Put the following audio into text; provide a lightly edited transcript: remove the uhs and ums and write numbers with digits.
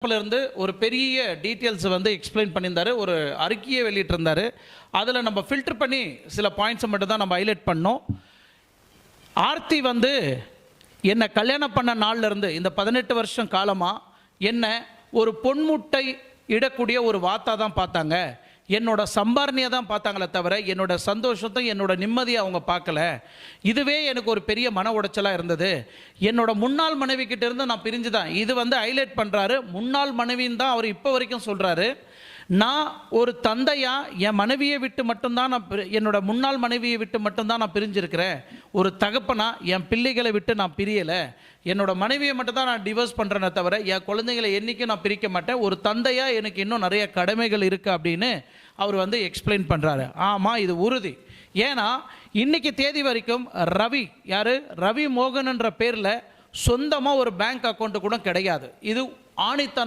இருந்து ஒரு பெரிய டீட்டெயில்ஸ் வந்து எக்ஸ்பிளைன் பண்ணியிருந்தாரு. ஒரு அறிக்கையை வெளியிட்டிருந்தாரு. அதில் நம்ம ஃபில்டர் பண்ணி சில பாயிண்ட்ஸை மட்டும் தான் நம்ம ஹைலைட் பண்ணோம். ஆர்த்தி வந்து என்னை கல்யாணம் பண்ண நாள்ல இருந்து இந்த 18 வருஷம் காலமாக என்ன ஒரு பொன்முட்டை இடக்கூடிய ஒரு வாத்தா தான் பார்த்தாங்க. என்னோட சம்பாரணையை தான் பார்த்தாங்களே தவிர என்னோட சந்தோஷத்தை என்னோட நிம்மதியை அவங்க பார்க்கல. இதுவே எனக்கு ஒரு பெரிய மன உடைச்சலாக இருந்தது. என்னோட முன்னாள் மனைவி கிட்ட இருந்து நான் பிரிஞ்சு தான் இது வந்து ஹைலைட் பண்ணுறாரு. முன்னாள் மனைவின்னு தான் அவர் இப்போ வரைக்கும் சொல்கிறாரு. நான் ஒரு தந்தையா என் மனைவியை விட்டு மட்டும்தான் என்னோட முன்னாள் மனைவியை விட்டு மட்டும்தான் நான் பிரிஞ்சிருக்கிறேன். ஒரு தகப்பனா என் பிள்ளைகளை விட்டு நான் பிரியலை. என்னோட மனைவியை மட்டும் தான் நான் டிவோர்ஸ் பண்ணுறேனே தவிர என் குழந்தைங்களை என்றைக்கும் நான் பிரிக்க மாட்டேன். ஒரு தந்தையாக எனக்கு இன்னும் நிறைய கடமைகள் இருக்குது அப்படின்னு அவர் வந்து எக்ஸ்பிளைன் பண்ணுறாரு. ஆமாம், இது உறுதி. ஏன்னா இன்னைக்கு தேதி வரைக்கும் ரவி மோகன்ன்ற பேரில் சொந்தமாக ஒரு பேங்க் அக்கௌண்ட்டு கூட கிடையாது. இது ஆணித்தனம்.